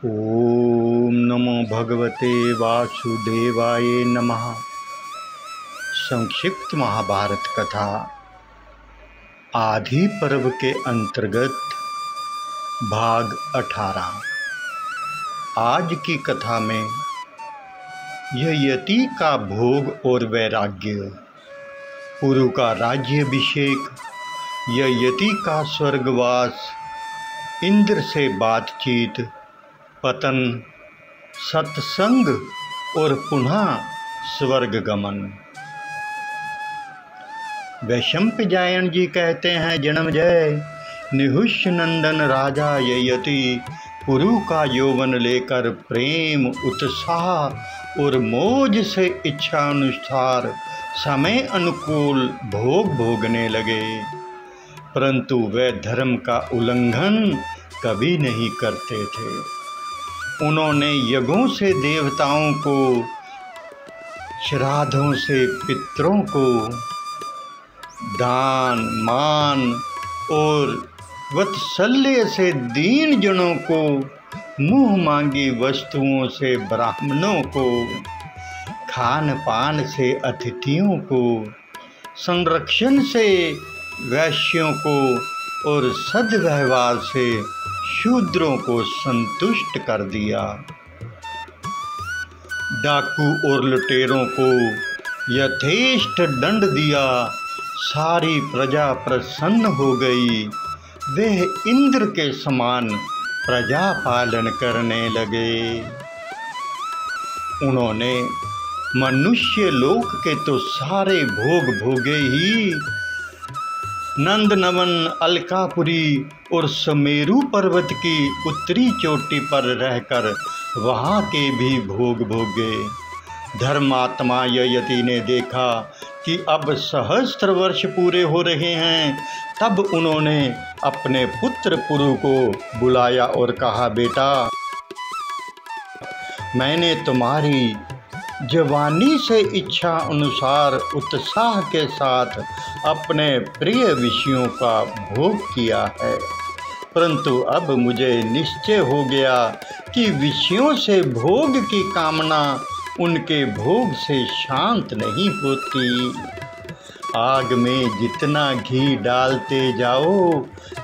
ओम नमो भगवते वासुदेवाय नमः। संक्षिप्त महाभारत कथा आदि पर्व के अंतर्गत भाग 18। आज की कथा में यति का भोग और वैराग्य, पुरु का राज्याभिषेक, यति का स्वर्गवास, इंद्र से बातचीत, पतन, सत्संग और पुनः स्वर्ग गमन। वैशंपायन जी कहते हैं, जन्मजय निहुष नंदन राजा यति पुरु का यौवन लेकर प्रेम, उत्साह और मौज से इच्छा अनुसार समय अनुकूल भोग भोगने लगे, परंतु वे धर्म का उल्लंघन कभी नहीं करते थे। उन्होंने यज्ञों से देवताओं को, श्राद्धों से पितरों को, दान मान और वात्सल्य से दीन जनों को, मुँह मांगी वस्तुओं से ब्राह्मणों को, खान पान से अतिथियों को, संरक्षण से वैश्यों को और सद्व्यवहार से शूद्रों को संतुष्ट कर दिया। डाकू और लुटेरों को यथेष्ट दंड दिया। सारी प्रजा प्रसन्न हो गई। वे इंद्र के समान प्रजा पालन करने लगे। उन्होंने मनुष्य लोक के तो सारे भोग भोगे ही, नंदनवन, अलकापुरी और सुमेरु पर्वत की उत्तरी चोटी पर रहकर वहाँ के भी भोग भोगे। धर्मात्मा यति ने देखा कि अब सहस्त्र वर्ष पूरे हो रहे हैं। तब उन्होंने अपने पुत्र पुरु को बुलाया और कहा, बेटा, मैंने तुम्हारी जवानी से इच्छा अनुसार उत्साह के साथ अपने प्रिय विषयों का भोग किया है, परंतु अब मुझे निश्चय हो गया कि विषयों से भोग की कामना उनके भोग से शांत नहीं होती। आग में जितना घी डालते जाओ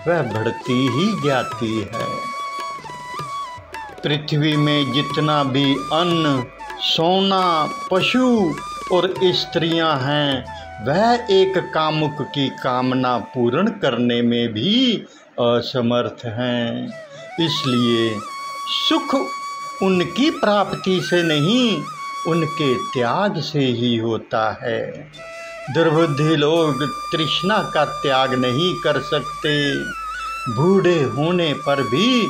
वह बढ़ती ही जाती है। पृथ्वी में जितना भी अन्न, सोना, पशु और स्त्रियां हैं, वह एक कामुक की कामना पूर्ण करने में भी असमर्थ हैं। इसलिए सुख उनकी प्राप्ति से नहीं, उनके त्याग से ही होता है। दुर्बुद्धि लोग तृष्णा का त्याग नहीं कर सकते। बूढ़े होने पर भी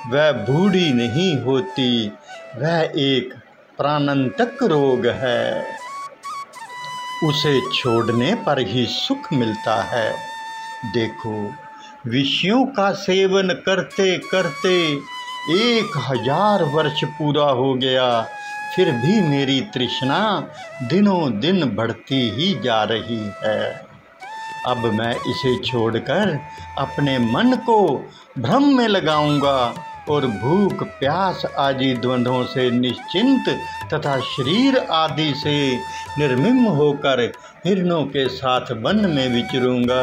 वह बूढ़ी नहीं होती। वह एक प्राणांतक रोग है। उसे छोड़ने पर ही सुख मिलता है। देखो, विषयों का सेवन करते करते 1000 वर्ष पूरा हो गया, फिर भी मेरी तृष्णा दिनों दिन बढ़ती ही जा रही है। अब मैं इसे छोड़कर अपने मन को भ्रम में लगाऊंगा और भूख प्यास आदि द्वंद्वों से निश्चिंत तथा शरीर आदि से निर्मम होकर हिरणों के साथ वन में विचरूंगा।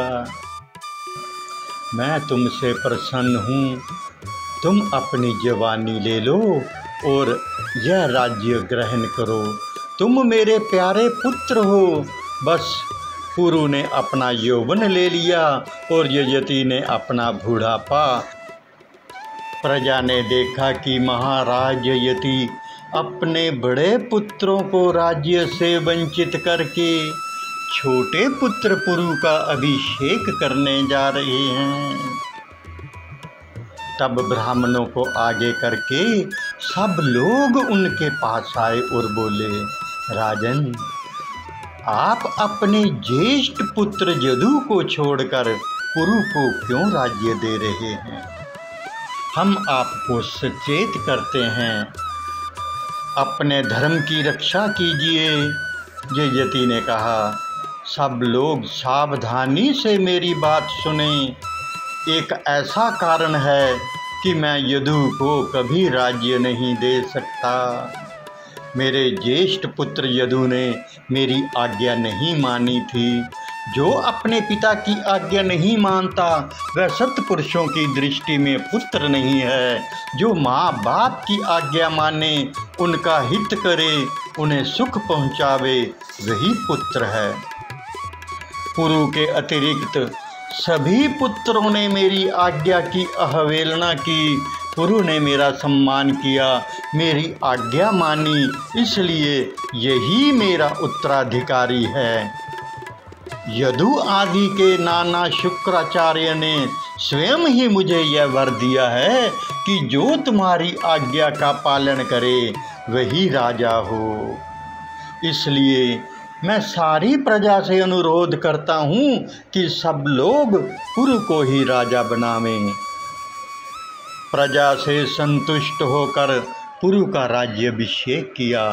मैं तुमसे प्रसन्न हूँ। तुम अपनी जवानी ले लो और यह राज्य ग्रहण करो। तुम मेरे प्यारे पुत्र हो। बस पुरु ने अपना यौवन ले लिया और यति ने अपना बूढ़ापा। प्रजा ने देखा कि महाराज यति अपने बड़े पुत्रों को राज्य से वंचित करके छोटे पुत्र पुरु का अभिषेक करने जा रहे हैं। तब ब्राह्मणों को आगे करके सब लोग उनके पास आए और बोले, राजन, आप अपने ज्येष्ठ पुत्र जदु को छोड़कर पुरु को क्यों राज्य दे रहे हैं? हम आपको सचेत करते हैं, अपने धर्म की रक्षा कीजिए। यति ने कहा, सब लोग सावधानी से मेरी बात सुने। एक ऐसा कारण है कि मैं यदु को कभी राज्य नहीं दे सकता। मेरे ज्येष्ठ पुत्र यदु ने मेरी आज्ञा नहीं मानी थी। जो अपने पिता की आज्ञा नहीं मानता वह सत्पुरुषों की दृष्टि में पुत्र नहीं है। जो माँ बाप की आज्ञा माने, उनका हित करे, उन्हें सुख पहुँचावे, वही पुत्र है। पुरु के अतिरिक्त सभी पुत्रों ने मेरी आज्ञा की अवहेलना की। पुरु ने मेरा सम्मान किया, मेरी आज्ञा मानी, इसलिए यही मेरा उत्तराधिकारी है। यदु आदि के नाना शुक्राचार्य ने स्वयं ही मुझे यह वर दिया है कि जो तुम्हारी आज्ञा का पालन करे वही राजा हो। इसलिए मैं सारी प्रजा से अनुरोध करता हूँ कि सब लोग पुरु को ही राजा बनावें। प्रजा से संतुष्ट होकर पुरु का राज्याभिषेक किया।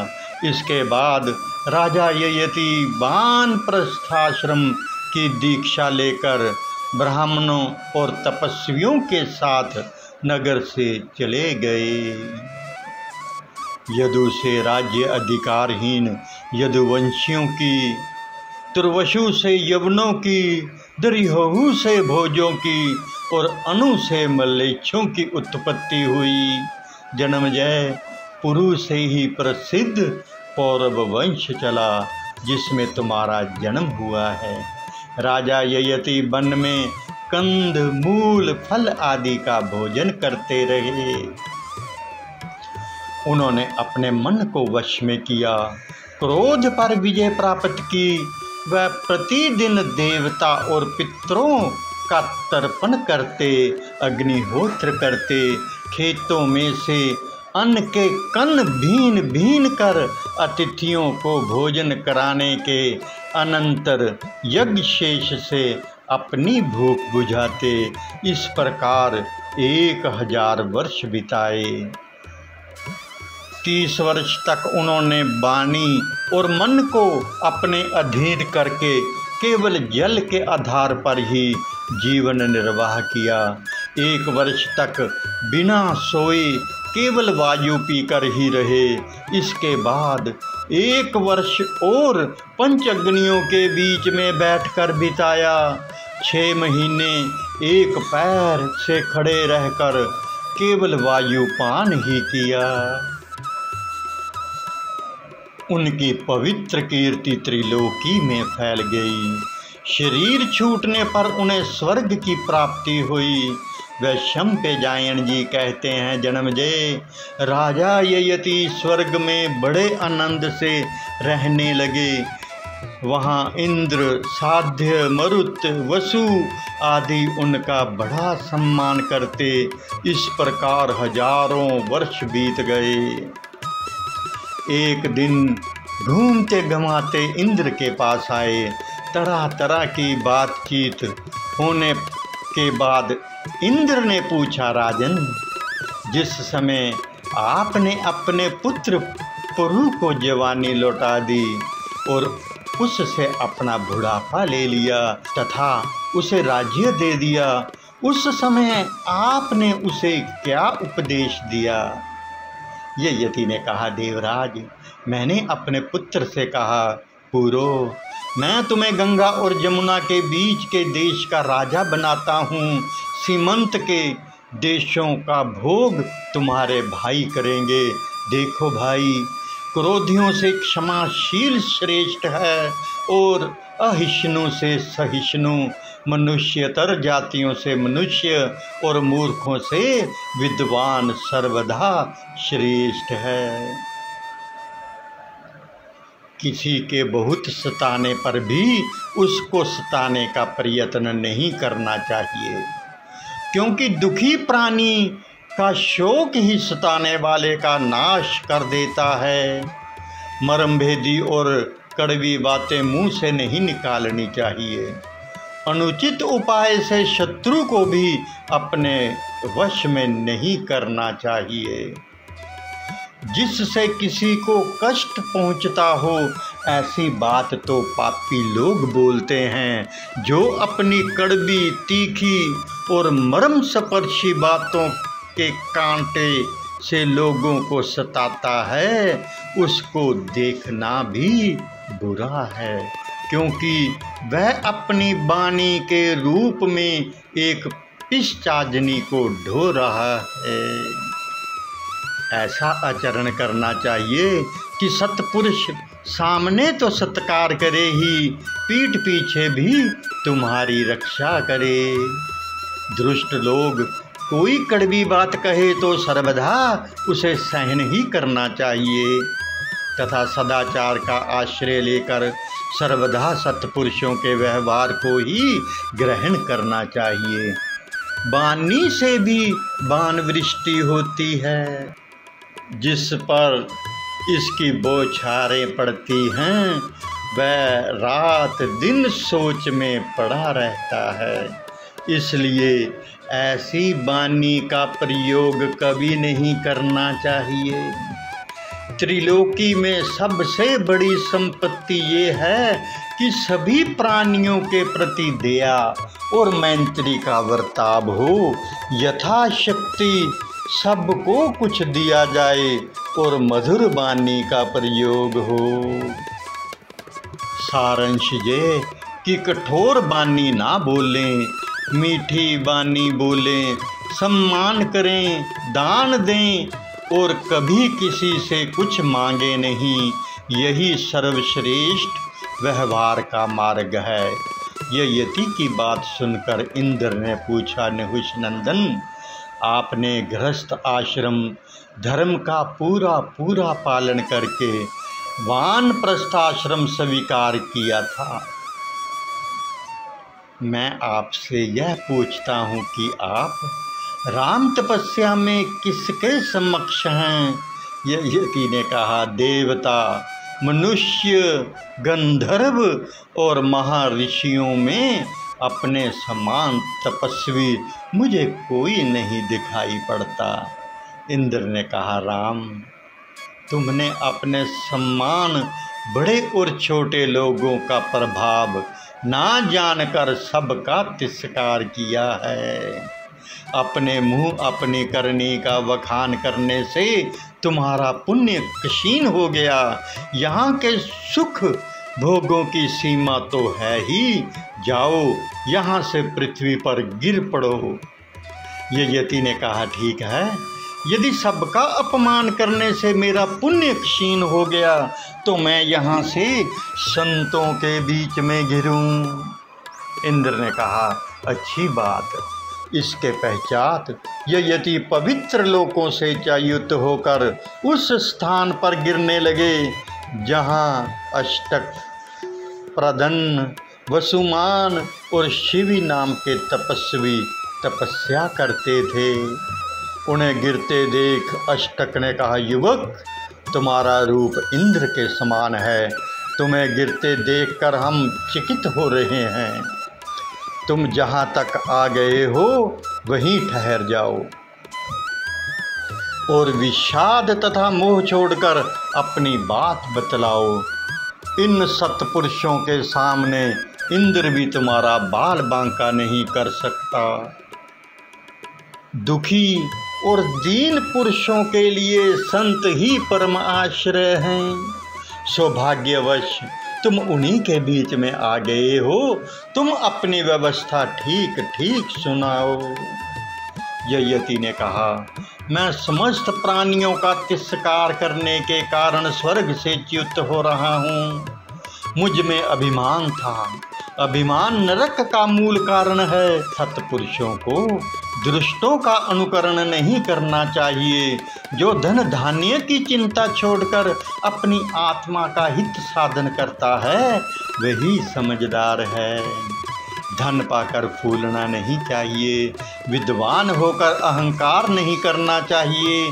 इसके बाद राजा ययति वानप्रस्थाश्रम की दीक्षा लेकर ब्राह्मणों और तपस्वियों के साथ नगर से चले गए। यदु से राज्य अधिकारहीन यदुवंशियों की, तुर्वशु से यवनों की, दरिहु से भोजों की और अनु से मल्लेच्छों की उत्पत्ति हुई। जन्मजय पुरु से ही प्रसिद्ध पौरव वंश चला, जिसमें तुम्हारा जन्म हुआ है। राजा ययति वन में कंद मूल फल आदि का भोजन करते रहे। उन्होंने अपने मन को वश में किया, क्रोध पर विजय प्राप्त की। वह प्रतिदिन देवता और पितरों का तर्पण करते, अग्निहोत्र करते, खेतों में से अन्न के कण भीन भीन कर अतिथियों को भोजन कराने के अनंतर यज्ञ शेष से अपनी भूख बुझाते। इस प्रकार 1000 वर्ष बिताए। 30 वर्ष तक उन्होंने वाणी और मन को अपने अधीन करके केवल जल के आधार पर ही जीवन निर्वाह किया। 1 वर्ष तक बिना सोए केवल वायु पीकर ही रहे। इसके बाद 1 वर्ष और 5 अग्नियों के बीच में बैठकर बिताया। 6 महीने एक पैर से खड़े रहकर केवल वायुपान ही किया। उनकी पवित्र कीर्ति त्रिलोकी में फैल गई। शरीर छूटने पर उन्हें स्वर्ग की प्राप्ति हुई। वह शंपेजायन जी कहते हैं, जन्मजय राजा ययति स्वर्ग में बड़े आनंद से रहने लगे। वहाँ इंद्र, साध्य, मरुत, वसु आदि उनका बड़ा सम्मान करते। इस प्रकार हजारों वर्ष बीत गए। एक दिन घूमते घुमाते इंद्र के पास आए। तरह तरह की बातचीत होने के बाद इंद्र ने पूछा, राजन, जिस समय आपने अपने पुत्र पुरु को जवानी लौटा दी और उससे अपना बुढ़ापा ले लिया तथा उसे राज्य दे दिया, उस समय आपने उसे क्या उपदेश दिया? ययति ने कहा, देवराज, मैंने अपने पुत्र से कहा, पुरो, मैं तुम्हें गंगा और जमुना के बीच के देश का राजा बनाता हूँ। सीमंत के देशों का भोग तुम्हारे भाई करेंगे। देखो भाई, क्रोधियों से क्षमाशील श्रेष्ठ है और अहिष्णु से सहिष्णु, मनुष्यतर जातियों से मनुष्य और मूर्खों से विद्वान सर्वदा श्रेष्ठ है। किसी के बहुत सताने पर भी उसको सताने का प्रयत्न नहीं करना चाहिए, क्योंकि दुखी प्राणी का शोक ही सताने वाले का नाश कर देता है। मर्मभेदी और कड़वी बातें मुंह से नहीं निकालनी चाहिए। अनुचित उपाय से शत्रु को भी अपने वश में नहीं करना चाहिए। जिससे किसी को कष्ट पहुंचता हो, ऐसी बात तो पापी लोग बोलते हैं। जो अपनी कड़वी, तीखी और मर्म स्पर्शी बातों के कांटे से लोगों को सताता है, उसको देखना भी बुरा है, क्योंकि वह अपनी वाणी के रूप में एक पिशाचिनी को ढो रहा है। ऐसा आचरण करना चाहिए कि सत्पुरुष सामने तो सत्कार करे ही, पीठ पीछे भी तुम्हारी रक्षा करे। दुष्ट लोग कोई कड़वी बात कहे तो सर्वदा उसे सहन ही करना चाहिए तथा सदाचार का आश्रय लेकर सर्वदा सत्पुरुषों के व्यवहार को ही ग्रहण करना चाहिए। वाणी से भी बाण वृष्टि होती है, जिस पर इसकी बौछारें पड़ती हैं वह रात दिन सोच में पड़ा रहता है। इसलिए ऐसी वाणी का प्रयोग कभी नहीं करना चाहिए। त्रिलोकी में सबसे बड़ी संपत्ति ये है कि सभी प्राणियों के प्रति दया और मैत्री का बर्ताव हो, यथाशक्ति सबको कुछ दिया जाए और मधुर वाणी का प्रयोग हो। सारांश ये कि कठोर वाणी ना बोलें, मीठी वाणी बोलें, सम्मान करें, दान दें और कभी किसी से कुछ मांगे नहीं। यही सर्वश्रेष्ठ व्यवहार का मार्ग है। यति की बात सुनकर इंद्र ने पूछा, नहुष नंदन, आपने गृहस्थ आश्रम धर्म का पूरा पालन करके वानप्रस्थाश्रम स्वीकार किया था। मैं आपसे यह पूछता हूँ कि आप राम तपस्या में किसके समक्ष हैं? यति ने कहा, देवता, मनुष्य, गंधर्व और महर्षियों में अपने समान तपस्वी मुझे कोई नहीं दिखाई पड़ता। इंद्र ने कहा, राम, तुमने अपने सम्मान बड़े और छोटे लोगों का प्रभाव ना जानकर सबका तिरस्कार किया है। अपने मुंह अपनी करनी का बखान करने से तुम्हारा पुण्य क्षीण हो गया। यहाँ के सुख भोगों की सीमा तो है ही, जाओ यहाँ से पृथ्वी पर गिर पड़ो। यति ने कहा, ठीक है, यदि सबका अपमान करने से मेरा पुण्य क्षीण हो गया तो मैं यहाँ से संतों के बीच में गिरूं। इंद्र ने कहा, अच्छी बात। इसके पश्चात यति पवित्र लोकों से च्युत होकर उस स्थान पर गिरने लगे जहाँ अष्टक, प्रदन्न, वसुमान और शिवी नाम के तपस्वी तपस्या करते थे। उन्हें गिरते देख अष्टक ने कहा, युवक, तुम्हारा रूप इंद्र के समान है, तुम्हें गिरते देखकर हम चकित हो रहे हैं। तुम जहाँ तक आ गए हो वहीं ठहर जाओ और विषाद तथा मोह छोड़कर अपनी बात बतलाओ। इन सत्पुरुषों के सामने इंद्र भी तुम्हारा बाल बांका नहीं कर सकता। दुखी और दीन पुरुषों के लिए संत ही परम आश्रय हैं। सौभाग्यवश तुम उन्हीं के बीच में आ गए हो। तुम अपनी व्यवस्था ठीक ठीक सुनाओ। यति ने कहा, मैं समस्त प्राणियों का तिरस्कार करने के कारण स्वर्ग से च्युत हो रहा हूँ। मुझ में अभिमान था। अभिमान नरक का मूल कारण है। सत्पुरुषों को दुष्टों का अनुकरण नहीं करना चाहिए। जो धन धान्य की चिंता छोड़कर अपनी आत्मा का हित साधन करता है वही समझदार है। धन पाकर फूलना नहीं चाहिए। विद्वान होकर अहंकार नहीं करना चाहिए।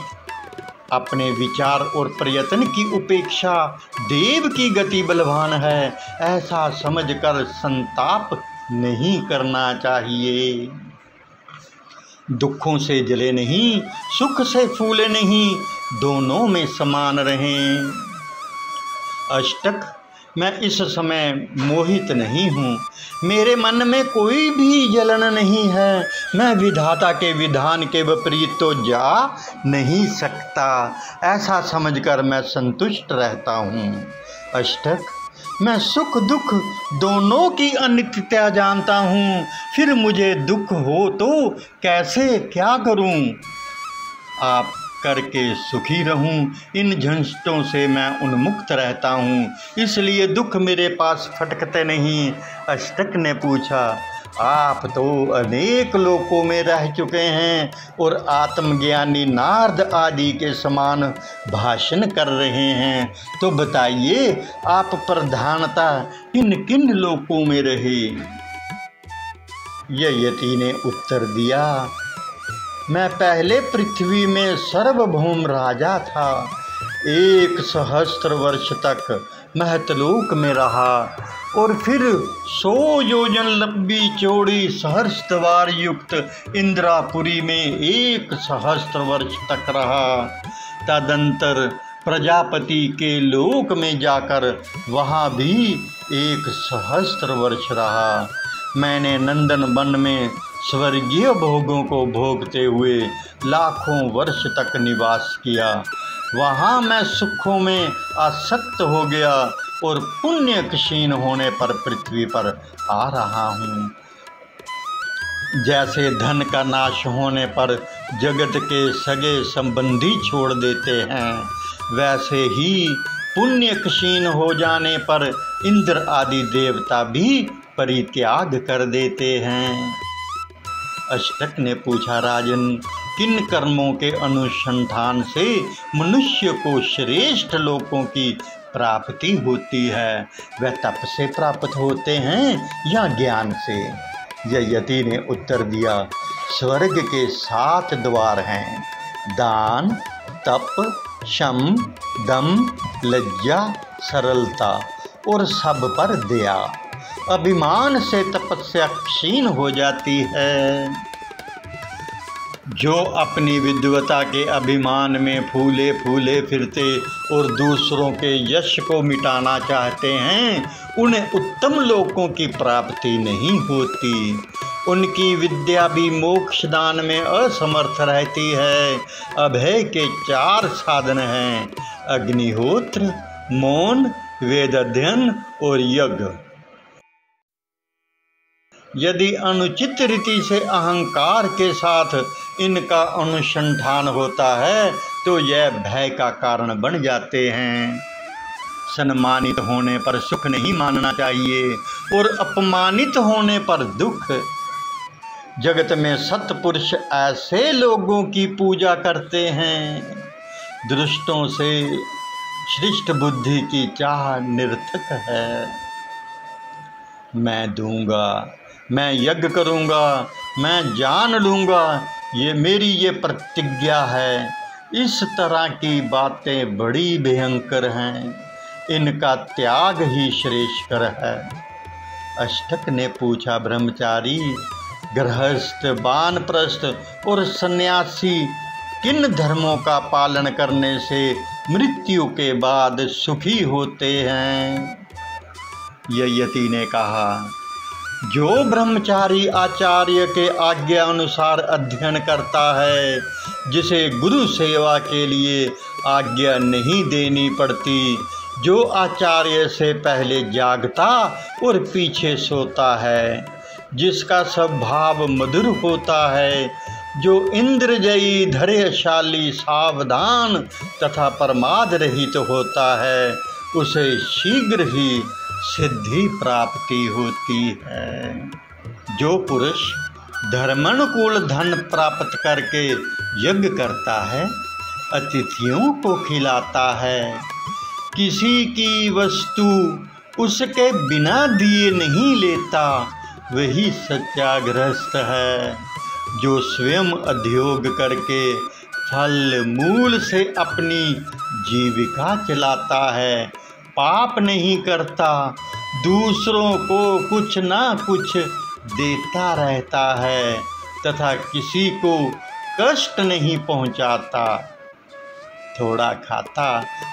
अपने विचार और प्रयत्न की उपेक्षा देव की गति बलवान है, ऐसा समझकर संताप नहीं करना चाहिए। दुखों से जले नहीं, सुख से फूले नहीं, दोनों में समान रहें। अष्टक, मैं इस समय मोहित नहीं हूँ, मेरे मन में कोई भी जलन नहीं है, मैं विधाता के विधान के विपरीत तो जा नहीं सकता, ऐसा समझकर मैं संतुष्ट रहता हूँ। अष्टक, मैं सुख दुख दोनों की अनित्यता जानता हूँ, फिर मुझे दुख हो तो कैसे क्या करूँ? आप करके सुखी रहूं, इन झंझटों से मैं उन्मुक्त रहता हूँ, इसलिए दुख मेरे पास फटकते नहीं। अष्टक ने पूछा, आप तो अनेक लोकों में रह चुके हैं और आत्मज्ञानी नारद आदि के समान भाषण कर रहे हैं, तो बताइए आप प्रधानतः किन किन लोकों में रहे? ययति ने उत्तर दिया, मैं पहले पृथ्वी में सार्वभौम राजा था, 1 सहस्त्र वर्ष तक महतलोक में रहा और फिर 100 योजन लंबी चौड़ी सहस्र द्वार युक्त इंद्रापुरी में 1 सहस्त्र वर्ष तक रहा। तदंतर प्रजापति के लोक में जाकर वहाँ भी 1 सहस्त्र वर्ष रहा। मैंने नंदन वन में स्वर्गीय भोगों को भोगते हुए लाखों वर्ष तक निवास किया। वहाँ मैं सुखों में आसक्त हो गया और पुण्य क्षीण होने पर पृथ्वी पर आ रहा हूँ। जैसे धन का नाश होने पर जगत के सगे संबंधी छोड़ देते हैं, वैसे ही पुण्य क्षीण हो जाने पर इंद्र आदि देवता भी परित्याग कर देते हैं। अष्टक ने पूछा, राजन, किन कर्मों के अनुसंधान से मनुष्य को श्रेष्ठ लोकों की प्राप्ति होती है? वह तप से प्राप्त होते हैं या ज्ञान से? ययति ने उत्तर दिया, स्वर्ग के 7 द्वार हैं, दान, तप, शम, दम, लज्जा, सरलता और सब पर दया। अभिमान से तपस्या क्षीण हो जाती है। जो अपनी विद्वता के अभिमान में फूले फूले फिरते और दूसरों के यश को मिटाना चाहते हैं, उन्हें उत्तम लोकों की प्राप्ति नहीं होती। उनकी विद्या भी मोक्षदान में असमर्थ रहती है। अभय के 4 साधन हैं, अग्निहोत्र, मौन, वेद अध्ययन और यज्ञ। यदि अनुचित रीति से अहंकार के साथ इनका अनुसंधान होता है तो यह भय का कारण बन जाते हैं। सम्मानित होने पर सुख नहीं मानना चाहिए और अपमानित होने पर दुख। जगत में सत्पुरुष ऐसे लोगों की पूजा करते हैं, दुष्टों से श्रेष्ठ बुद्धि की चाह निरर्थक है। मैं दूंगा, मैं यज्ञ करूंगा, मैं जान लूंगा, ये मेरी ये प्रतिज्ञा है। इस तरह की बातें बड़ी भयंकर हैं, इनका त्याग ही श्रेष्ठकर है। अष्टक ने पूछा, ब्रह्मचारी, गृहस्थ, वानप्रस्थ और सन्यासी किन धर्मों का पालन करने से मृत्यु के बाद सुखी होते हैं? ययति ने कहा, जो ब्रह्मचारी आचार्य के आज्ञा अनुसार अध्ययन करता है, जिसे गुरु सेवा के लिए आज्ञा नहीं देनी पड़ती, जो आचार्य से पहले जागता और पीछे सोता है, जिसका स्वभाव मधुर होता है, जो इंद्रजयी, धैर्यशाली, सावधान तथा प्रमाद रहित होता है, उसे शीघ्र ही सिद्धि प्राप्ति होती है। जो पुरुष धर्मानुकूल धन प्राप्त करके यज्ञ करता है, अतिथियों को खिलाता है, किसी की वस्तु उसके बिना दिए नहीं लेता, वही सच्चा गृहस्थ है। जो स्वयं उद्योग करके फल मूल से अपनी जीविका चलाता है, पाप नहीं करता, दूसरों को कुछ ना कुछ देता रहता है तथा किसी को कष्ट नहीं पहुंचाता, थोड़ा खाता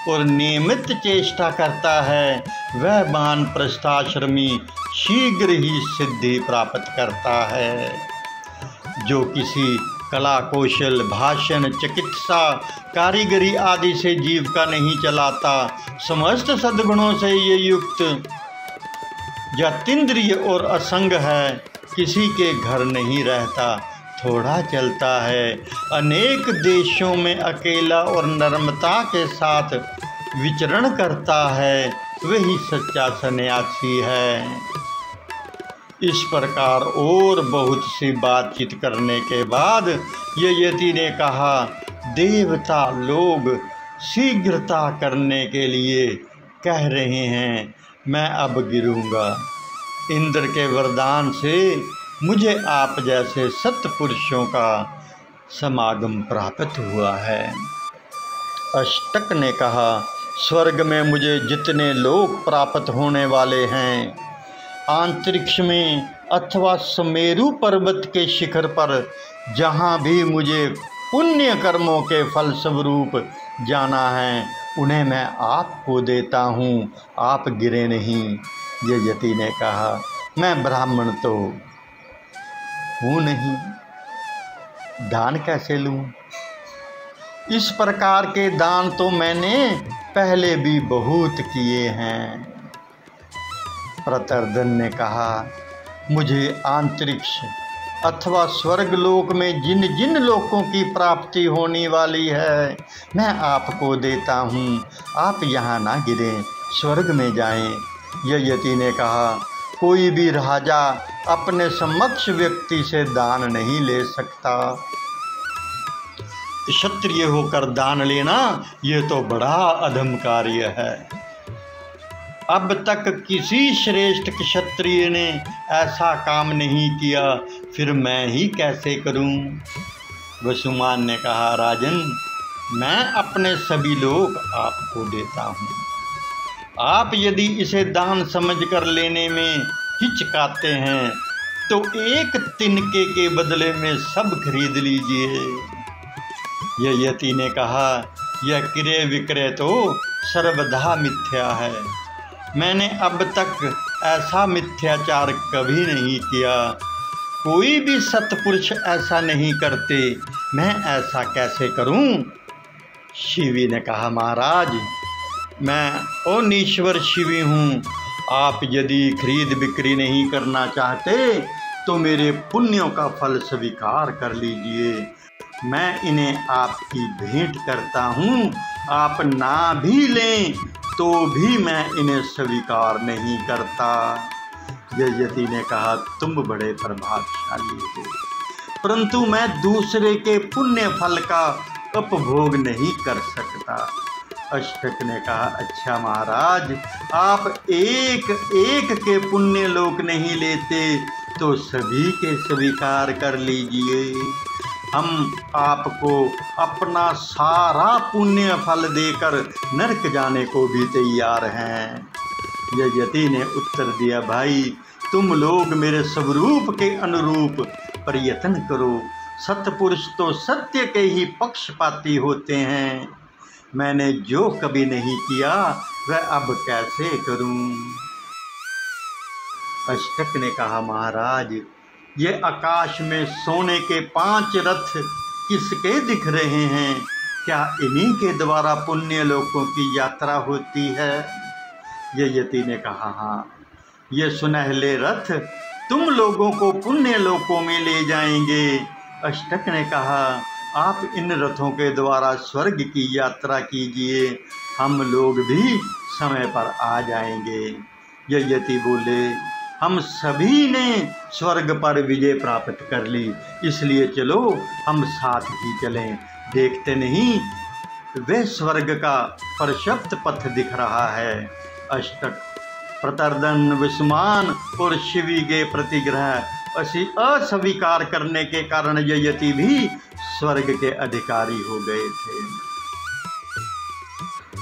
और नियमित चेष्टा करता है, वह वानप्रस्थाश्रमी शीघ्र ही सिद्धि प्राप्त करता है। जो किसी कला कौशल, भाषण, चिकित्सा, कारीगरी आदि से जीविका नहीं चलाता, समस्त सद्गुणों से ये युक्त, जातींद्रिय और असंग है, किसी के घर नहीं रहता, थोड़ा चलता है, अनेक देशों में अकेला और नम्रता के साथ विचरण करता है, वही सच्चा सन्यासी है। इस प्रकार और बहुत सी बातचीत करने के बाद यति ने कहा, देवता लोग शीघ्रता करने के लिए कह रहे हैं, मैं अब गिरूंगा। इंद्र के वरदान से मुझे आप जैसे सत्पुरुषों का समागम प्राप्त हुआ है। अष्टक ने कहा, स्वर्ग में मुझे जितने लोक प्राप्त होने वाले हैं, अंतरिक्ष में अथवा सुमेरु पर्वत के शिखर पर जहाँ भी मुझे पुण्य कर्मों के फल स्वरूप जाना है, उन्हें मैं आपको देता हूँ, आप गिरे नहीं। यति ने कहा, मैं ब्राह्मण तो हूँ नहीं, दान कैसे लूँ? इस प्रकार के दान तो मैंने पहले भी बहुत किए हैं। प्रतर्दन ने कहा, मुझे अंतरिक्ष अथवा स्वर्गलोक में जिन जिन लोकों की प्राप्ति होने वाली है, मैं आपको देता हूँ, आप यहाँ ना गिरें, स्वर्ग में जाएं। यति ने कहा, कोई भी राजा अपने समक्ष व्यक्ति से दान नहीं ले सकता। क्षत्रिय होकर दान लेना ये तो बड़ा अधम कार्य है। अब तक किसी श्रेष्ठ क्षत्रिय ने ऐसा काम नहीं किया, फिर मैं ही कैसे करूं? वसुमान ने कहा, राजन, मैं अपने सभी लोग आपको देता हूं। आप यदि इसे दान समझकर लेने में हिचकाते हैं तो एक तिनके के बदले में सब खरीद लीजिए। यति ने कहा, यह क्रय विक्रय तो सर्वथा मिथ्या है। मैंने अब तक ऐसा मिथ्याचार कभी नहीं किया। कोई भी सत्पुरुष ऐसा नहीं करते, मैं ऐसा कैसे करूं? शिवी ने कहा, महाराज, मैं अनीश्वर शिवी हूँ। आप यदि खरीद बिक्री नहीं करना चाहते तो मेरे पुण्यों का फल स्वीकार कर लीजिए। मैं इन्हें आपकी भेंट करता हूँ। आप ना भी लें तो भी मैं इन्हें स्वीकार नहीं करता। यति ने कहा, तुम बड़े प्रभावशाली हो, परंतु मैं दूसरे के पुण्य फल का उपभोग नहीं कर सकता। अष्टक ने कहा, अच्छा महाराज, आप एक एक के पुण्य लोक नहीं लेते तो सभी के स्वीकार कर लीजिए। हम आपको अपना सारा पुण्य फल देकर नरक जाने को भी तैयार हैं। यति ने उत्तर दिया, भाई, तुम लोग मेरे स्वरूप के अनुरूप प्रयत्न करो। सत्पुरुष तो सत्य के ही पक्षपाती होते हैं। मैंने जो कभी नहीं किया वह अब कैसे करूं? अष्टक ने कहा, महाराज, ये आकाश में सोने के 5 रथ किसके दिख रहे हैं? क्या इन्हीं के द्वारा पुण्य लोकों की यात्रा होती है? यति ने कहा, हाँ, ये सुनहले रथ तुम लोगों को पुण्य लोकों में ले जाएंगे। अष्टक ने कहा, आप इन रथों के द्वारा स्वर्ग की यात्रा कीजिए, हम लोग भी समय पर आ जाएंगे। यति बोले, हम सभी ने स्वर्ग पर विजय प्राप्त कर ली, इसलिए चलो हम साथ ही चलें। देखते नहीं वे स्वर्ग का प्रशस्त पथ दिख रहा है। अष्टक, प्रतर्दन, विस्मान और शिवी के प्रतिग्रह अस्वीकार करने के कारण यति भी स्वर्ग के अधिकारी हो गए थे।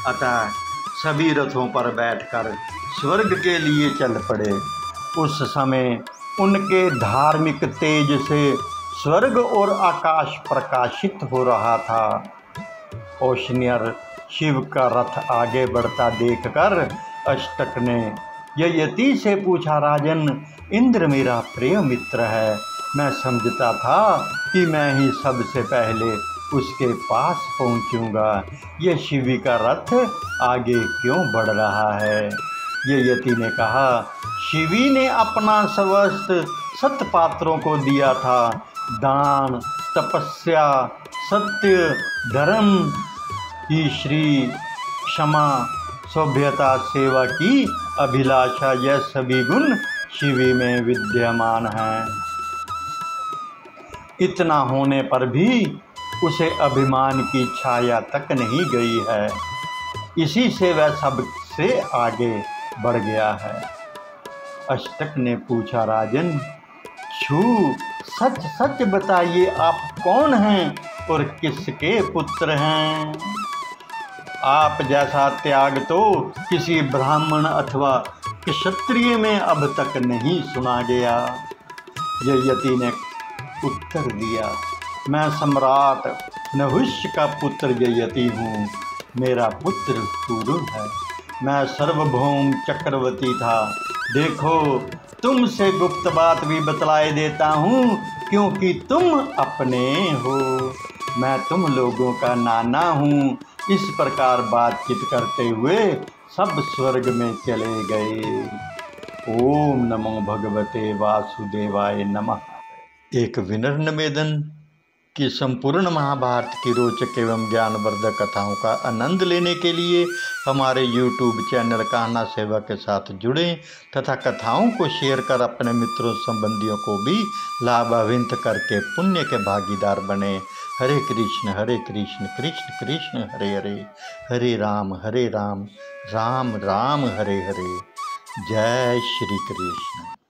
अतः सभी रथों पर बैठकर स्वर्ग के लिए चल पड़े। उस समय उनके धार्मिक तेज से स्वर्ग और आकाश प्रकाशित हो रहा था ओशनियर शिव का रथ आगे बढ़ता देखकर अष्टक ने ययति से पूछा, राजन, इंद्र मेरा प्रिय मित्र है। मैं समझता था कि मैं ही सबसे पहले उसके पास पहुंचूंगा। ये शिवी का रथ आगे क्यों बढ़ रहा है? ययति ने कहा, शिवी ने अपना सर्वस्व सतपात्रों को दिया था। दान, तपस्या, सत्य, धर्म की श्री, क्षमा, सभ्यता, सेवा की अभिलाषा, यह सभी गुण शिवी में विद्यमान हैं। इतना होने पर भी उसे अभिमान की छाया तक नहीं गई है। इसी से वह सबसे आगे बढ़ गया है। अष्टक ने पूछा, राजन, सच सच बताइए, आप कौन हैं और किसके पुत्र हैं? आप जैसा त्याग तो किसी ब्राह्मण अथवा क्षत्रिय में अब तक नहीं सुना गया। ययति ने उत्तर दिया, मैं सम्राट नहुष का पुत्र ययति हूँ। मेरा पुत्र पुरु है। मैं सार्वभौम चक्रवर्ती था। देखो, तुमसे गुप्त बात भी बतलाए देता हूँ, क्योंकि तुम अपने हो। मैं तुम लोगों का नाना हूँ। इस प्रकार बातचीत करते हुए सब स्वर्ग में चले गए। ओम नमो भगवते वासुदेवाय नमः। एक विनम्र निवेदन कि संपूर्ण महाभारत की रोचक एवं ज्ञानवर्धक कथाओं का आनंद लेने के लिए हमारे YouTube चैनल कान्हा सेवा के साथ जुड़ें तथा कथाओं को शेयर कर अपने मित्रों संबंधियों को भी लाभान्वित करके पुण्य के भागीदार बने। हरे कृष्ण कृष्ण कृष्ण हरे हरे, हरे राम राम राम हरे हरे। जय श्री कृष्ण।